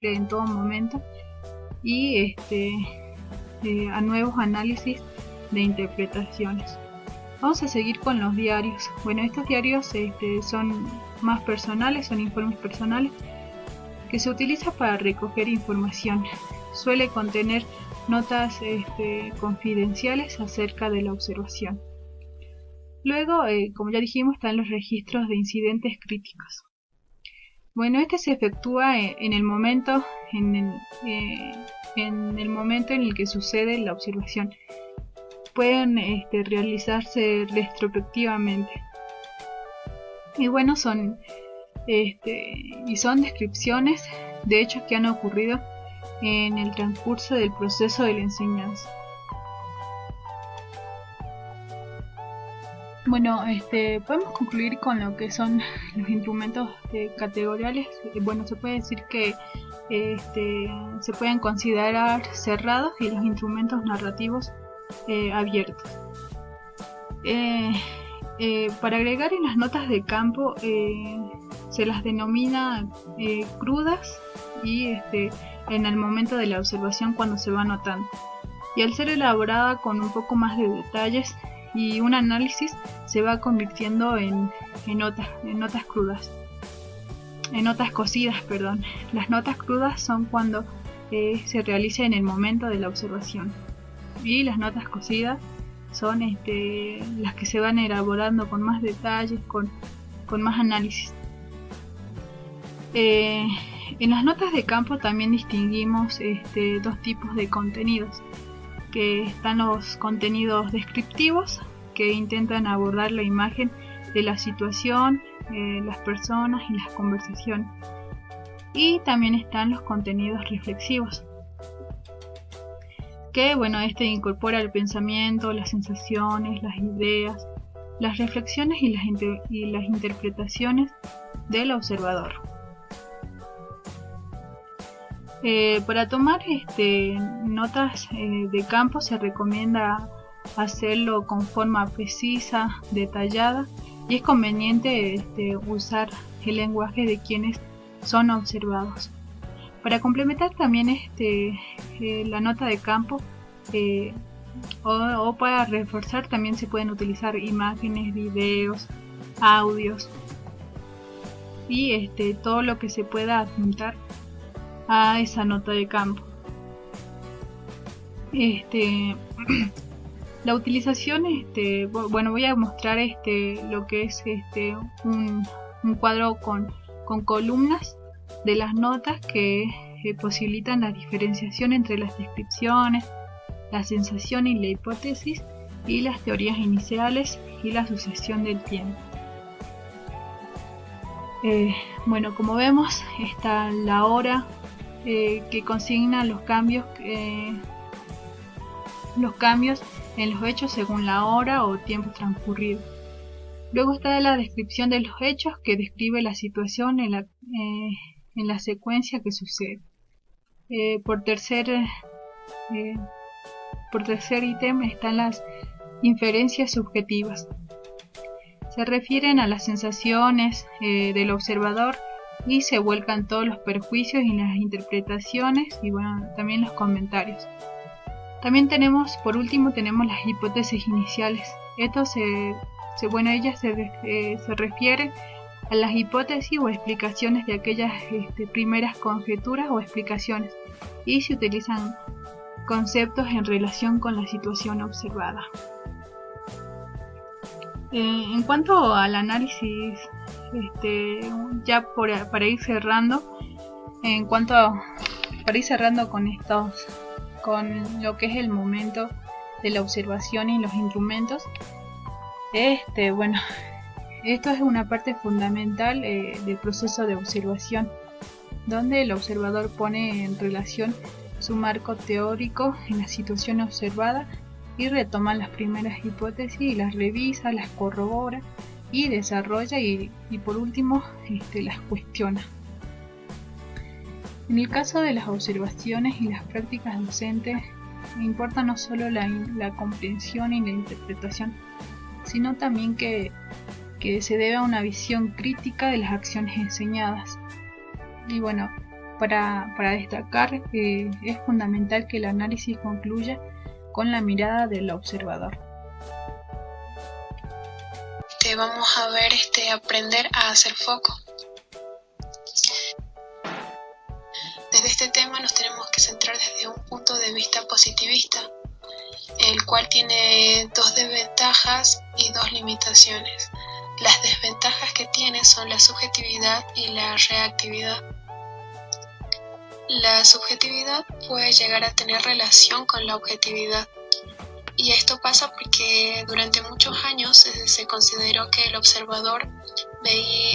en todo momento y a nuevos análisis de interpretaciones. Vamos a seguir con los diarios. Bueno, estos diarios son más personales, son informes personales que se utilizan para recoger información. Suele contener notas confidenciales acerca de la observación. Luego, como ya dijimos, están los registros de incidentes críticos. Bueno, se efectúa en el momento en el que sucede la observación. Pueden realizarse retrospectivamente. Y bueno, son descripciones de hechos que han ocurrido en el transcurso del proceso de la enseñanza. Bueno, podemos concluir con lo que son los instrumentos categoriales. Bueno, se puede decir que se pueden considerar cerrados y los instrumentos narrativos abiertos. Para agregar en las notas de campo se las denomina crudas y en el momento de la observación cuando se va anotando. Y al ser elaborada con un poco más de detalles y un análisis, se va convirtiendo en notas crudas, en notas cocidas, perdón. Las notas crudas son cuando se realiza en el momento de la observación, y las notas cocidas son las que se van elaborando con más detalles, con más análisis. En las notas de campo también distinguimos dos tipos de contenidos, que están los contenidos descriptivos, que intentan abordar la imagen de la situación, las personas y las conversaciones. Y también están los contenidos reflexivos, que incorpora el pensamiento, las sensaciones, las ideas, las reflexiones y las interpretaciones del observador. Para tomar notas de campo se recomienda hacerlo con forma precisa, detallada, y es conveniente usar el lenguaje de quienes son observados. Para complementar también la nota de campo o para reforzar también se pueden utilizar imágenes, videos, audios y todo lo que se pueda adjuntar a esa nota de campo. La utilización, voy a mostrar lo que es un cuadro con columnas de las notas que posibilitan la diferenciación entre las descripciones, la sensación y la hipótesis, y las teorías iniciales y la sucesión del tiempo. Como vemos, está la hora que consigna los cambios en los hechos según la hora o tiempo transcurrido. Luego está la descripción de los hechos, que describe la situación en la secuencia que sucede. Por tercer ítem están las inferencias subjetivas. Se refieren a las sensaciones del observador y se vuelcan todos los perjuicios y las interpretaciones y también los comentarios. También por último tenemos las hipótesis iniciales. Ellas se refieren a las hipótesis o explicaciones de aquellas primeras conjeturas o explicaciones, y se utilizan conceptos en relación con la situación observada. En cuanto al análisis, para ir cerrando con lo que es el momento de la observación y los instrumentos, esto es una parte fundamental del proceso de observación, donde el observador pone en relación su marco teórico en la situación observada y retoma las primeras hipótesis y las revisa, las corrobora y desarrolla y por último las cuestiona. En el caso de las observaciones y las prácticas docentes, importa no solo la comprensión y la interpretación, sino también que se debe a una visión crítica de las acciones enseñadas. Y Para destacar, es fundamental que el análisis concluya con la mirada del observador. Vamos a ver aprender a hacer foco. Desde este tema nos tenemos que centrar desde un punto de vista positivista, el cual tiene dos desventajas y dos limitaciones. Las desventajas que tiene son la subjetividad y la reactividad. La subjetividad puede llegar a tener relación con la objetividad. Y esto pasa porque durante muchos años se consideró que el observador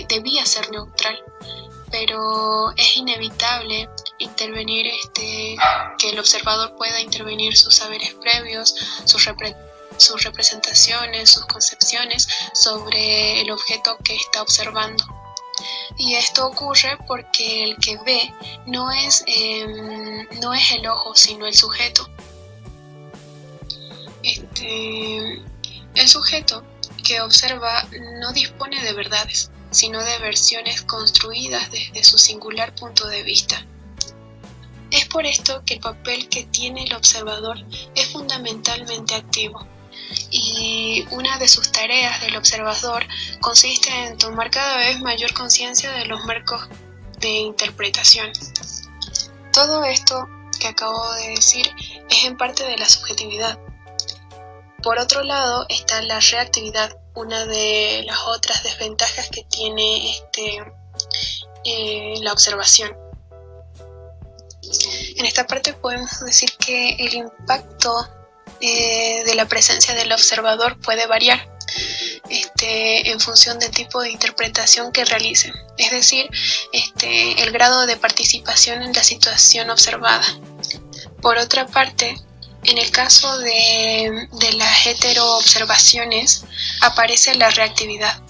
debía ser neutral, pero es inevitable intervenir, que el observador pueda intervenir sus saberes previos, sus representaciones, sus concepciones sobre el objeto que está observando. Y esto ocurre porque el que ve no es el ojo, sino el sujeto. El sujeto que observa no dispone de verdades, sino de versiones construidas desde su singular punto de vista. Es por esto que el papel que tiene el observador es fundamentalmente activo, y una de sus tareas del observador consiste en tomar cada vez mayor conciencia de los marcos de interpretación. Todo esto que acabo de decir es en parte de la subjetividad. Por otro lado está la reactividad, una de las otras desventajas que tiene la observación. En esta parte podemos decir que el impacto de la presencia del observador puede variar en función del tipo de interpretación que realice, es decir, el grado de participación en la situación observada. Por otra parte, en el caso de las heteroobservaciones aparece la reactividad.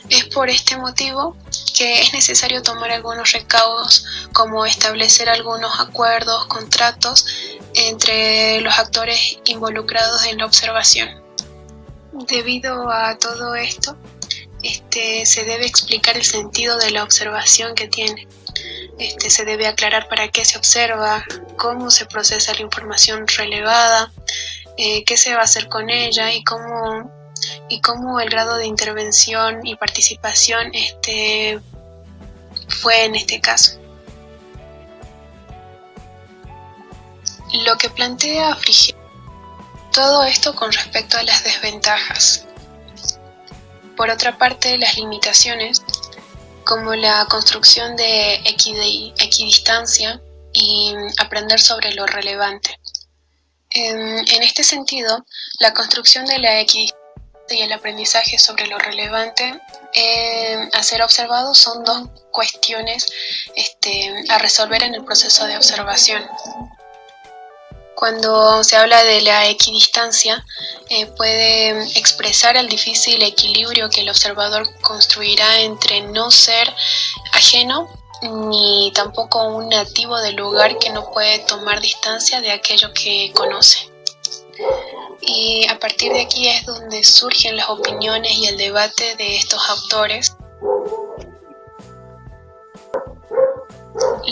Es por este motivo que es necesario tomar algunos recaudos, como establecer algunos acuerdos, contratos entre los actores involucrados en la observación. Debido a todo esto, se debe explicar el sentido de la observación que tiene. Se debe aclarar para qué se observa, cómo se procesa la información relevada, qué se va a hacer con ella y cómo el grado de intervención y participación fue en este caso. Lo que plantea Frigerio, todo esto con respecto a las desventajas. Por otra parte, las limitaciones, como la construcción de equidistancia y aprender sobre lo relevante. En este sentido, la construcción de la equidistancia y el aprendizaje sobre lo relevante a ser observado son dos cuestiones a resolver en el proceso de observación. Cuando se habla de la equidistancia, puede expresar el difícil equilibrio que el observador construirá entre no ser ajeno ni tampoco un nativo del lugar que no puede tomar distancia de aquello que conoce. Y a partir de aquí es donde surgen las opiniones y el debate de estos autores.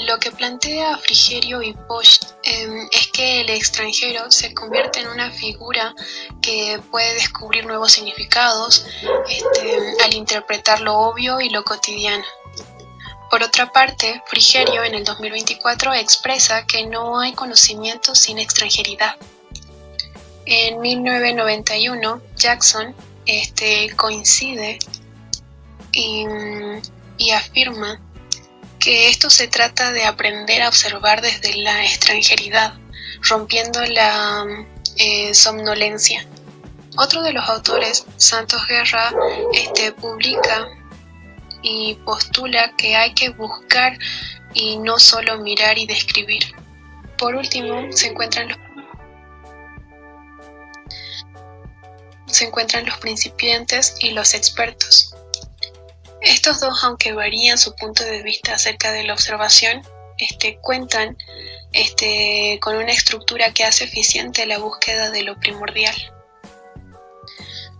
Lo que plantea Frigerio y Bosch es que el extranjero se convierte en una figura que puede descubrir nuevos significados al interpretar lo obvio y lo cotidiano. Por otra parte, Frigerio en el 2024 expresa que no hay conocimiento sin extranjeridad. En 1991, Jackson coincide y afirma que esto se trata de aprender a observar desde la extranjeridad, rompiendo la somnolencia. Otro de los autores, Santos Guerra, publica y postula que hay que buscar y no solo mirar y describir. Por último, se encuentran los principiantes y los expertos. Estos dos, aunque varían su punto de vista acerca de la observación, cuentan con una estructura que hace eficiente la búsqueda de lo primordial.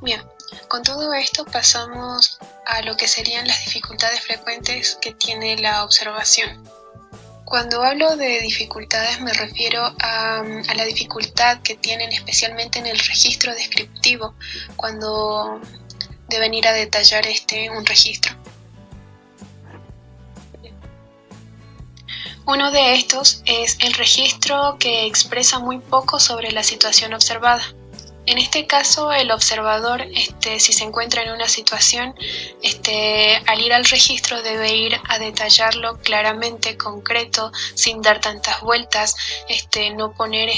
Bien, con todo esto pasamos a lo que serían las dificultades frecuentes que tiene la observación. Cuando hablo de dificultades me refiero a la dificultad que tienen especialmente en el registro descriptivo cuando deben ir a detallar un registro. Uno de estos es el registro que expresa muy poco sobre la situación observada. En este caso, el observador, si se encuentra en una situación, al ir al registro debe ir a detallarlo claramente, concreto, sin dar tantas vueltas, no poner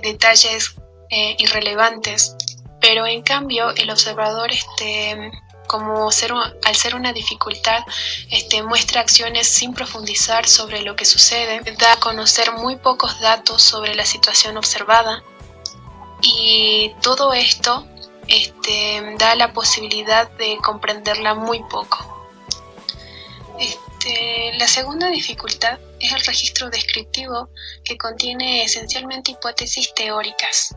detalles irrelevantes. Pero en cambio, el observador, al ser una dificultad, muestra acciones sin profundizar sobre lo que sucede, da a conocer muy pocos datos sobre la situación observada. Y todo esto da la posibilidad de comprenderla muy poco. La segunda dificultad es el registro descriptivo, que contiene esencialmente hipótesis teóricas.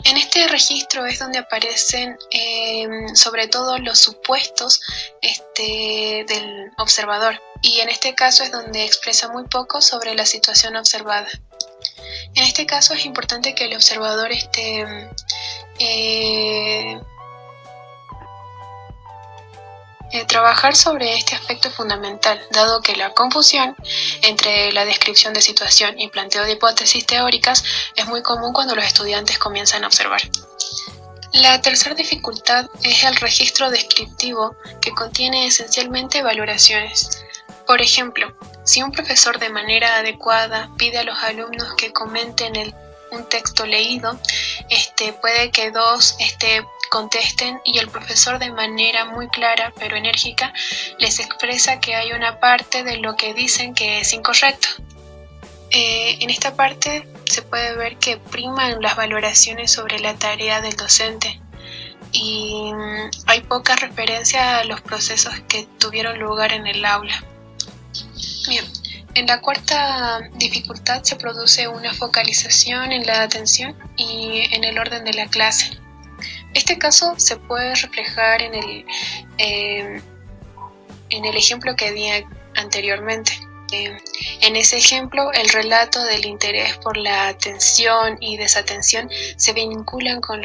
En este registro es donde aparecen sobre todo los supuestos del observador, y en este caso es donde expresa muy poco sobre la situación observada. En este caso es importante que el observador trabajar sobre este aspecto fundamental, dado que la confusión entre la descripción de situación y planteo de hipótesis teóricas es muy común cuando los estudiantes comienzan a observar. La tercera dificultad es el registro descriptivo, que contiene esencialmente valoraciones. Por ejemplo, si un profesor de manera adecuada pide a los alumnos que comenten un texto leído, puede que dos contesten y el profesor de manera muy clara pero enérgica les expresa que hay una parte de lo que dicen que es incorrecto. En esta parte se puede ver que priman las valoraciones sobre la tarea del docente y hay poca referencia a los procesos que tuvieron lugar en el aula. Bien, en la cuarta dificultad se produce una focalización en la atención y en el orden de la clase. Este caso se puede reflejar en el ejemplo que di anteriormente. En ese ejemplo, el relato del interés por la atención y desatención se vinculan con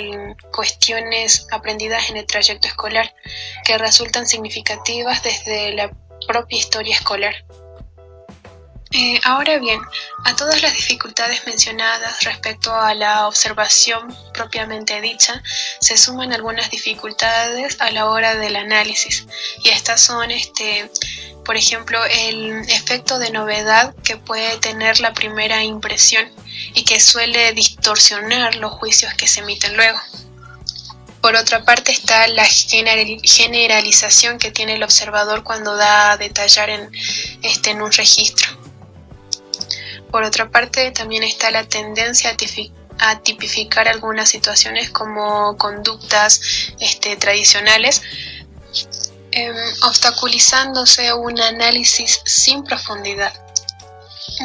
cuestiones aprendidas en el trayecto escolar, que resultan significativas desde la propia historia escolar. Ahora bien, a todas las dificultades mencionadas respecto a la observación propiamente dicha, se suman algunas dificultades a la hora del análisis, y estas son, por ejemplo, el efecto de novedad que puede tener la primera impresión y que suele distorsionar los juicios que se emiten luego. Por otra parte está la generalización que tiene el observador cuando da a detallar en un registro. Por otra parte, también está la tendencia a tipificar algunas situaciones como conductas tradicionales, obstaculizándose un análisis sin profundidad.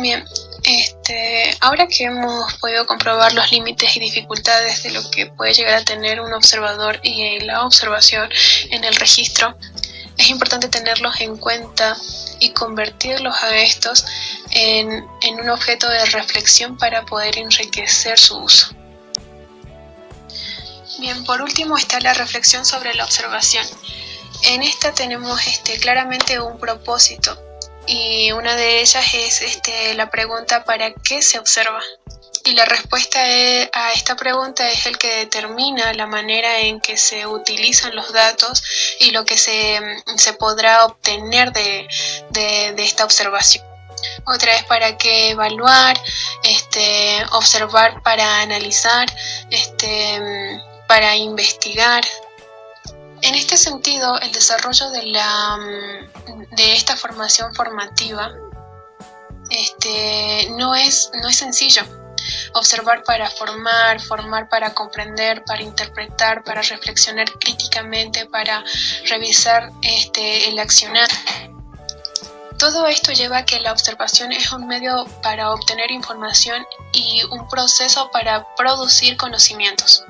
Bien, ahora que hemos podido comprobar los límites y dificultades de lo que puede llegar a tener un observador y la observación en el registro, es importante tenerlos en cuenta y convertirlos a estos en un objeto de reflexión para poder enriquecer su uso. Bien, por último está la reflexión sobre la observación. En esta tenemos claramente un propósito, y una de ellas es la pregunta ¿para qué se observa? Y la respuesta a esta pregunta es el que determina la manera en que se utilizan los datos y lo que se podrá obtener de esta observación. Otra es para qué evaluar, observar para analizar, para investigar. En este sentido, el desarrollo de esta formación formativa no es sencillo. Observar para formar, formar para comprender, para interpretar, para reflexionar críticamente, para revisar el accionar. Todo esto lleva a que la observación es un medio para obtener información y un proceso para producir conocimientos.